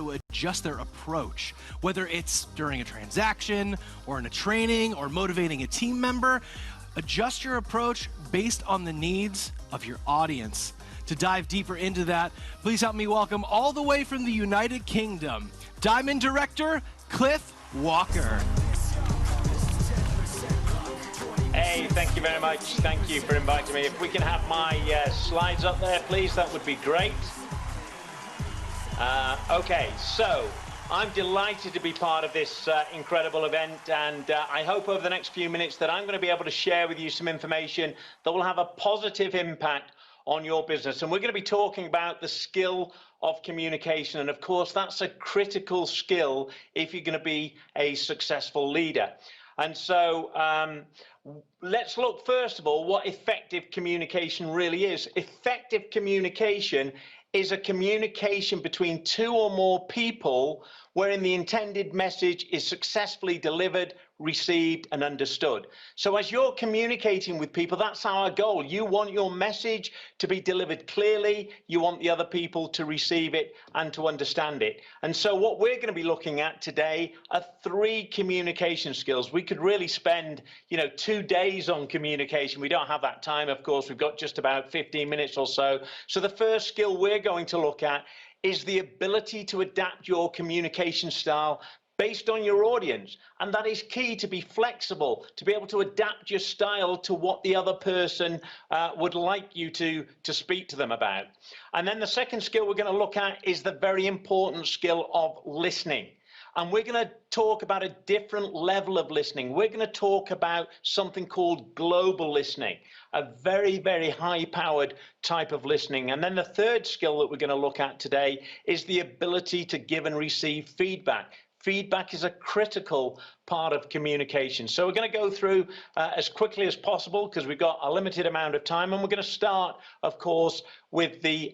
to adjust their approach, whether it's during a transaction or in a training or motivating a team member. Adjust your approach based on the needs of your audience. To dive deeper into that, please help me welcome all the way from the United Kingdom, Diamond Director, Cliff Walker. Hey, thank you very much. Thank you for inviting me. If we can have my slides up there, please, that would be great. Okay, so I'm delighted to be part of this incredible event, and I hope over the next few minutes that I'm going to be able to share with you some information that will have a positive impact on your business. And we're going to be talking about the skill of communication, and of course that's a critical skill if you're going to be a successful leader. And so let's look first of all what effective communication really is. Effective communication is a communication between two or more people wherein the intended message is successfully delivered, received, and understood. So as you're communicating with people, that's our goal. You want your message to be delivered clearly. You want the other people to receive it and to understand it. And so what we're going to be looking at today are 3 communication skills. We could really spend, 2 days on communication. We don't have that time, of course. We've got just about 15 minutes or so. So the first skill we're going to look at is the ability to adapt your communication style based on your audience. And that is key, to be flexible, to be able to adapt your style to what the other person would like you to speak to them about. And then the second skill we're going to look at is the very important skill of listening. And we're going to talk about a different level of listening. We're going to talk about something called global listening, a very, very high-powered type of listening. And then the third skill that we're going to look at today is the ability to give and receive feedback. Feedback is a critical part of communication. So we're going to go through as quickly as possible because we've got a limited amount of time, and we're going to start, of course, with the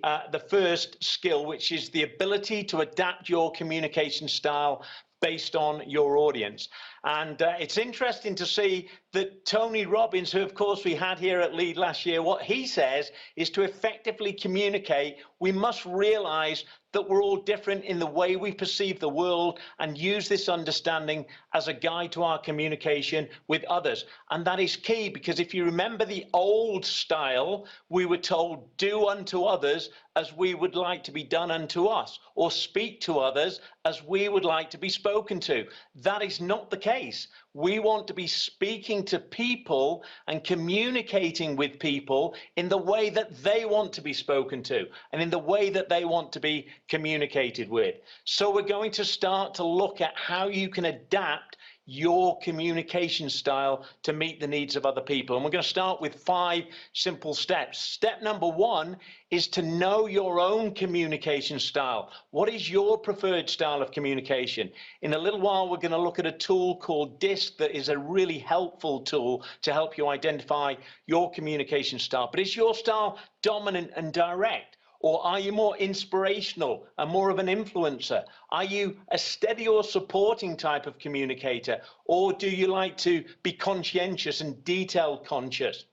first skill, which is the ability to adapt your communication style based on your audience. And it's interesting to see that Tony Robbins, who of course we had here at Lead last year, what he says is to effectively communicate, we must realize that we're all different in the way we perceive the world and use this understanding as a guide to our communication with others. And that is key, because if you remember the old style, we were told, do unto others as we would like to be done unto us, or speak to others as we would like to be spoken to. That is not the case. We want to be speaking to people and communicating with people in the way that they want to be spoken to and in the way that they want to be communicated with. So we're going to start to look at how you can adapt your communication style to meet the needs of other people. And we're going to start with 5 simple steps. Step number 1 is to know your own communication style. What is your preferred style of communication? In a little while, we're going to look at a tool called DISC that is a really helpful tool to help you identify your communication style. But is your style dominant and direct? Or are you more inspirational and more of an influencer? Are you a steady or supporting type of communicator? Or do you like to be conscientious and detail conscious?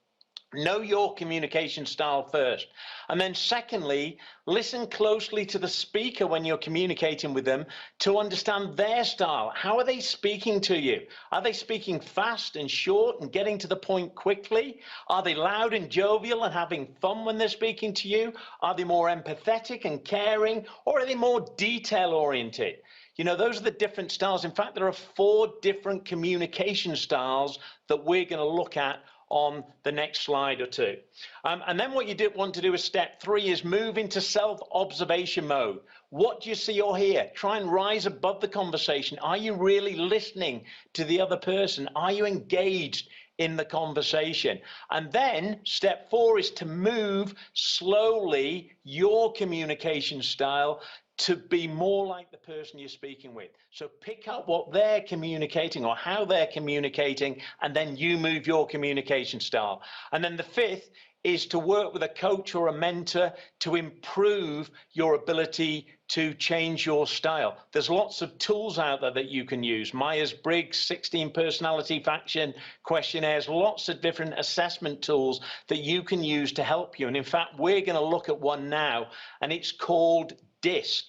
Know your communication style first. And then secondly, listen closely to the speaker when you're communicating with them to understand their style. How are they speaking to you? Are they speaking fast and short and getting to the point quickly? Are they loud and jovial and having fun when they're speaking to you? Are they more empathetic and caring, or are they more detail oriented? Those are the different styles. In fact, there are 4 different communication styles that we're going to look at on the next slide or 2. And then what you want to do as step 3 is move into self-observation mode. What do you see or hear? Try and rise above the conversation. Are you really listening to the other person? Are you engaged in the conversation? And then step 4 is to move slowly your communication style to be more like the person you're speaking with. So pick up what they're communicating or how they're communicating, and then you move your communication style. And then the 5th is to work with a coach or a mentor to improve your ability to change your style. There's lots of tools out there that you can use. Myers-Briggs, 16 personality faction questionnaires, lots of different assessment tools that you can use to help you. And in fact, we're going to look at one now, and it's called DISC.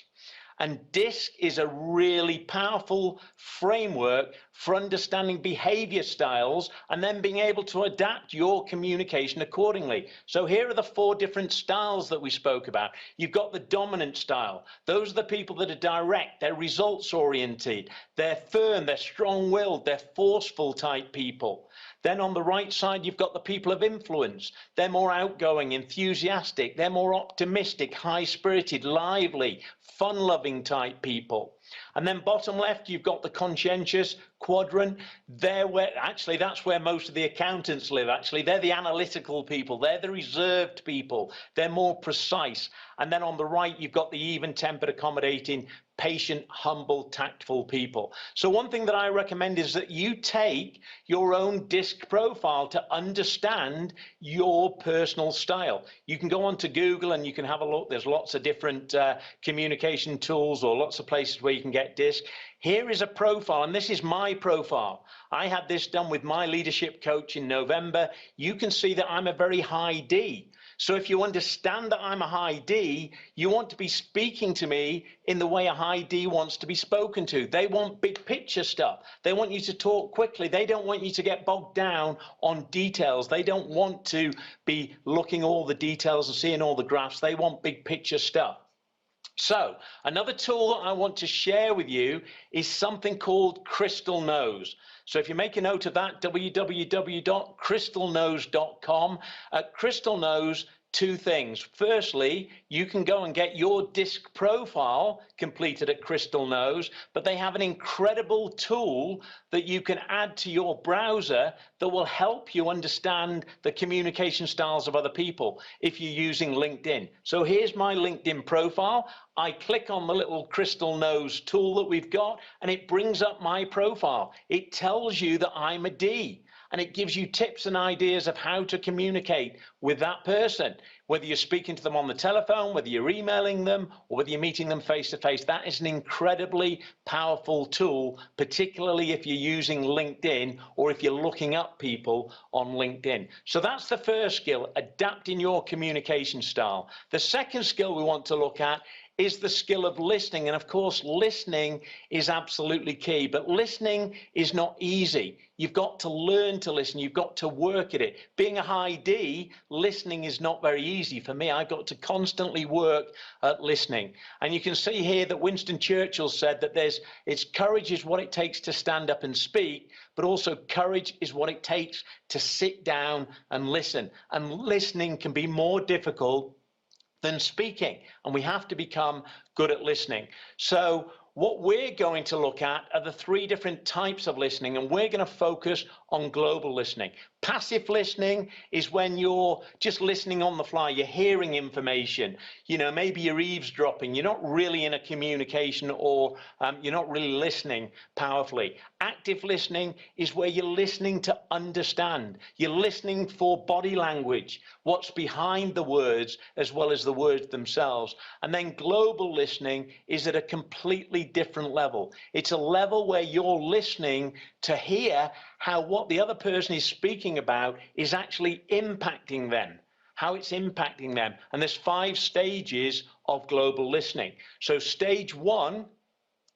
And DISC is a really powerful framework for understanding behavior styles and then being able to adapt your communication accordingly. So here are the 4 different styles that we spoke about. You've got the dominant style. Those are the people that are direct, they're results oriented, they're firm, they're strong-willed, they're forceful type people. Then on the right side, you've got the people of influence. They're more outgoing, enthusiastic, they're more optimistic, high-spirited, lively, fun-loving type people. And then bottom left, you've got the conscientious quadrant. Actually, that's where most of the accountants live. Actually, they're the analytical people. They're the reserved people. They're more precise. And then on the right, you've got the even-tempered, accommodating, patient, humble, tactful people. So one thing that I recommend is that you take your own DISC profile to understand your personal style. You can go onto Google and you can have a look. There's lots of different communication tools or lots of places where you can get DISC. Here is a profile, and this is my profile. I had this done with my leadership coach in November. You can see that I'm a very high D. So if you understand that I'm a high D, you want to be speaking to me in the way a high D wants to be spoken to. They want big picture stuff. They want you to talk quickly. They don't want you to get bogged down on details. They don't want to be looking at all the details and seeing all the graphs. They want big picture stuff. So another tool that I want to share with you is something called Crystal Nose. So if you make a note of that, www.crystalnose.com. At Crystal Nose, 2 things. Firstly, you can go and get your DISC profile completed at Crystal Nose, but they have an incredible tool that you can add to your browser that will help you understand the communication styles of other people if you're using LinkedIn. So here's my LinkedIn profile. I click on the little Crystal Nose tool that we've got, and it brings up my profile. It tells you that I'm a D. And it gives you tips and ideas of how to communicate with that person, whether you're speaking to them on the telephone, whether you're emailing them, or whether you're meeting them face to face. That is an incredibly powerful tool, particularly if you're using LinkedIn or if you're looking up people on LinkedIn. So that's the first skill, adapting your communication style. The second skill we want to look at is the skill of listening. And of course, listening is absolutely key, but listening is not easy. You've got to learn to listen. You've got to work at it. Being a high D, listening is not very easy for me. I've got to constantly work at listening. And you can see here that Winston Churchill said that courage is what it takes to stand up and speak, but also courage is what it takes to sit down and listen. And listening can be more difficult than speaking, and we have to become good at listening. So what we're going to look at are the 3 different types of listening, and we're going to focus on global listening. Passive listening is when you're just listening on the fly, you're hearing information, maybe you're eavesdropping, you're not really in a communication, or you're not really listening powerfully. Active listening is where you're listening to understand. You're listening for body language, what's behind the words as well as the words themselves. And then global listening is at a completely different level. It's a level where you're listening to hear how what the other person is speaking about is actually impacting them, how it's impacting them. And there's 5 stages of global listening. So stage 1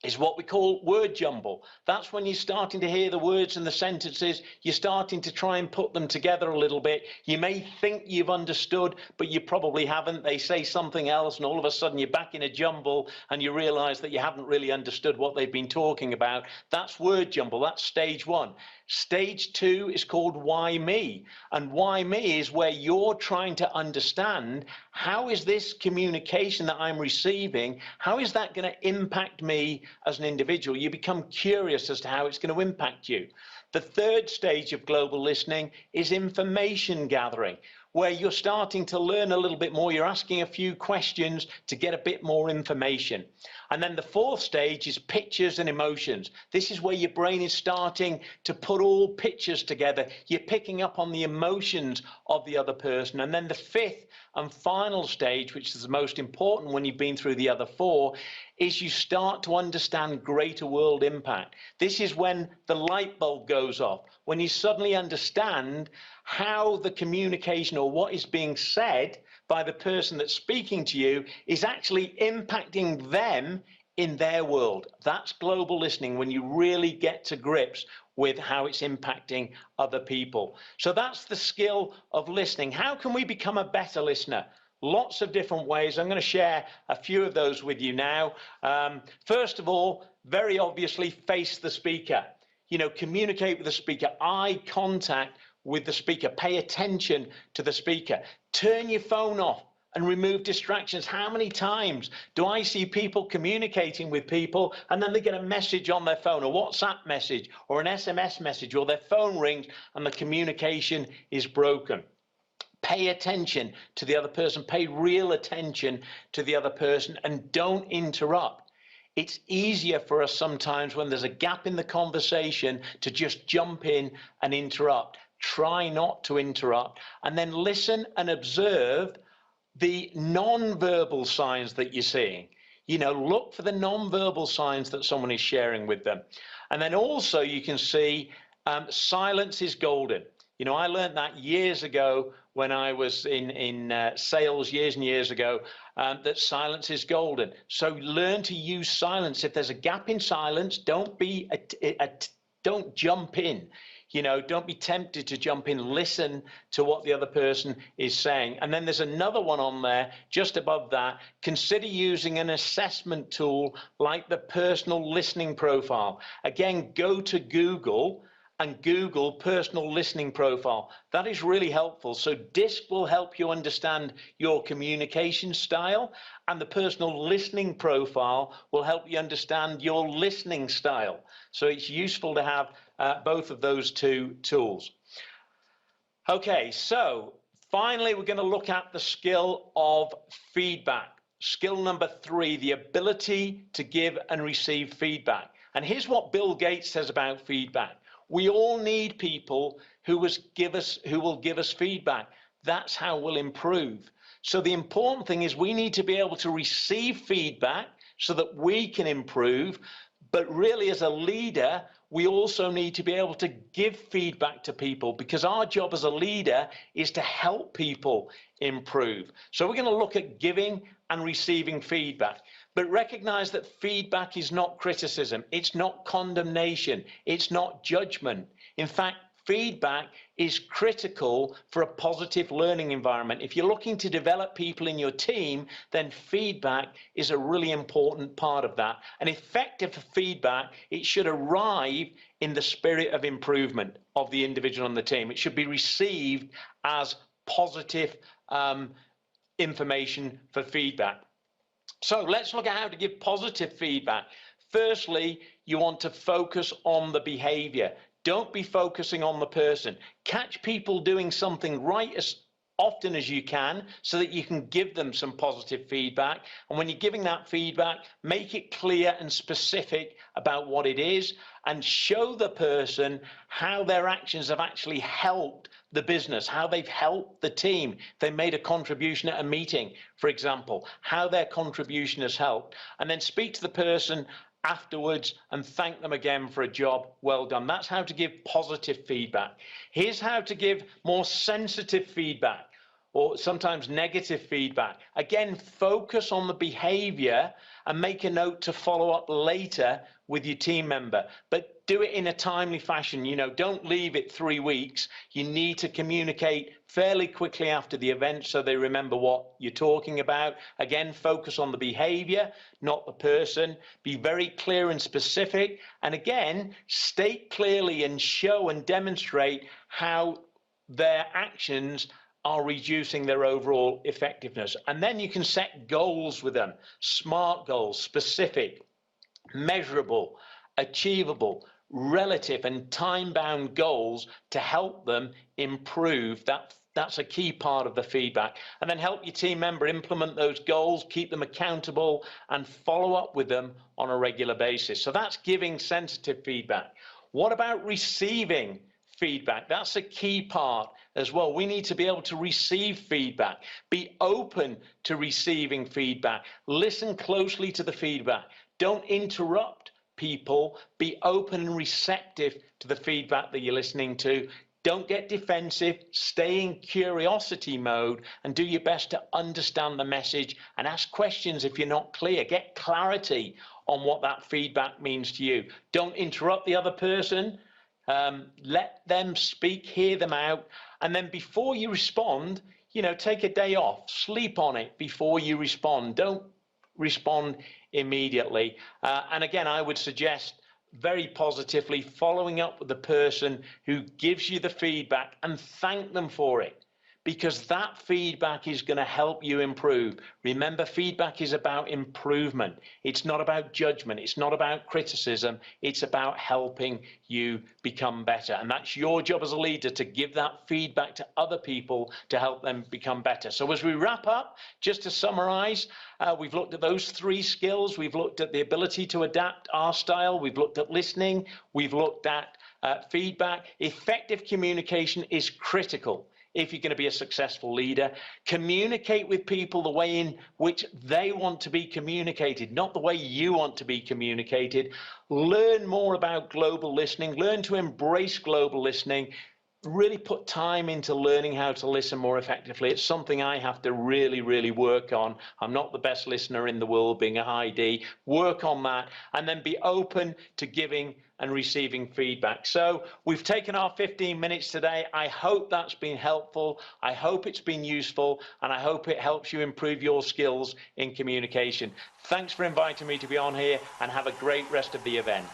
is what we call word jumble. That's when you're starting to hear the words and the sentences, you're starting to try and put them together a little bit. You may think you've understood, but you probably haven't. They say something else, and all of a sudden you're back in a jumble, and you realize that you haven't really understood what they've been talking about. That's word jumble. That's stage 1. Stage 2 is called why me, and why me is where you're trying to understand, how is this communication that I'm receiving, how is that going to impact me as an individual? You become curious as to how it's going to impact you. The 3rd stage of global listening is information gathering, where you're starting to learn a little bit more. You're asking a few questions to get a bit more information. And then the 4th stage is pictures and emotions. This is where your brain is starting to put all pictures together. You're picking up on the emotions of the other person. And then the 5th and final stage, which is the most important when you've been through the other 4, is you start to understand greater world impact. This is when the light bulb goes off, when you suddenly understand how the communication or what is being said by the person that's speaking to you is actually impacting them in their world. That's global listening, when you really get to grips with how it's impacting other people. So that's the skill of listening. How can we become a better listener? Lots of different ways. I'm going to share a few of those with you now. First of all, very obviously, face the speaker. You know, communicate with the speaker, eye contact with the speaker, pay attention to the speaker, turn your phone off and remove distractions. How many times do I see people communicating with people and then they get a message on their phone, a WhatsApp message or an SMS message, or their phone rings and the communication is broken? Pay attention to the other person, pay real attention to the other person, and don't interrupt. It's easier for us sometimes when there's a gap in the conversation to just jump in and interrupt. Try not to interrupt, and then listen and observe the non-verbal signs that you're seeing. You know, look for the non-verbal signs that someone is sharing with them. And then also you can see silence is golden. You know, I learned that years ago when I was in sales years and years ago, that silence is golden. So learn to use silence. If there's a gap in silence, don't jump in. You know, don't be tempted to jump in. Listen to what the other person is saying. And then there's another one on there just above that. Consider using an assessment tool like the personal listening profile. Again, go to Google and Google personal listening profile. That is really helpful. So DISC will help you understand your communication style, and the personal listening profile will help you understand your listening style. So it's useful to have both of those two tools. Okay, so finally, we're going to look at the skill of feedback. Skill number 3, the ability to give and receive feedback. And here's what Bill Gates says about feedback. We all need people who will give us feedback. That's how we'll improve. So the important thing is we need to be able to receive feedback so that we can improve. But really, as a leader, we also need to be able to give feedback to people, because our job as a leader is to help people improve. So we're going to look at giving and receiving feedback. But recognize that feedback is not criticism. It's not condemnation. It's not judgment. In fact, feedback is critical for a positive learning environment. If you're looking to develop people in your team, then feedback is a really important part of that. And effective feedback, it should arrive in the spirit of improvement of the individual on the team. It should be received as positive information for feedback. So let's look at how to give positive feedback. Firstly, you want to focus on the behavior. Don't be focusing on the person. Catch people doing something right as often as you can so that you can give them some positive feedback. And when you're giving that feedback, make it clear and specific about what it is, and show the person how their actions have actually helped the business, how they've helped the team. They made a contribution at a meeting, for example, how their contribution has helped. And then speak to the person afterwards and thank them again for a job well done. That's how to give positive feedback. Here's how to give more sensitive feedback, or sometimes negative feedback. Again, focus on the behavior and make a note to follow up later with your team member, but do it in a timely fashion. You know, don't leave it 3 weeks. You need to communicate fairly quickly after the event so they remember what you're talking about. Again, focus on the behavior, not the person. Be very clear and specific. And again, state clearly and show and demonstrate how their actions are reducing their overall effectiveness. And then you can set goals with them, SMART goals, specific, measurable, achievable, relative, and time-bound goals to help them improve. That's a key part of the feedback. And then help your team member implement those goals, keep them accountable, and follow up with them on a regular basis. So that's giving sensitive feedback. What about receiving feedback? That's a key part as well. We need to be able to receive feedback, be open to receiving feedback, listen closely to the feedback. Don't interrupt people. Be open and receptive to the feedback that you're listening to. Don't get defensive. Stay in curiosity mode and do your best to understand the message and ask questions if you're not clear. Get clarity on what that feedback means to you. Don't interrupt the other person. Let them speak, hear them out, and then before you respond, take a day off, sleep on it before you respond. Don't respond immediately. And again, I would suggest very positively following up with the person who gives you the feedback and thank them for it, because that feedback is going to help you improve. Remember, feedback is about improvement. It's not about judgment. It's not about criticism. It's about helping you become better. And that's your job as a leader, to give that feedback to other people to help them become better. So as we wrap up, just to summarize, we've looked at those 3 skills. We've looked at the ability to adapt our style. We've looked at listening. We've looked at feedback. Effective communication is critical if you're going to be a successful leader. Communicate with people the way in which they want to be communicated, not the way you want to be communicated. Learn more about global listening. Learn to embrace global listening. Really put time into learning how to listen more effectively. It's something I have to really work on. I'm not the best listener in the world, being a high D. Work on that, and then be open to giving and receiving feedback. So we've taken our 15 minutes today. I hope that's been helpful. I hope it's been useful, and I hope it helps you improve your skills in communication. Thanks for inviting me to be on here, and have a great rest of the event.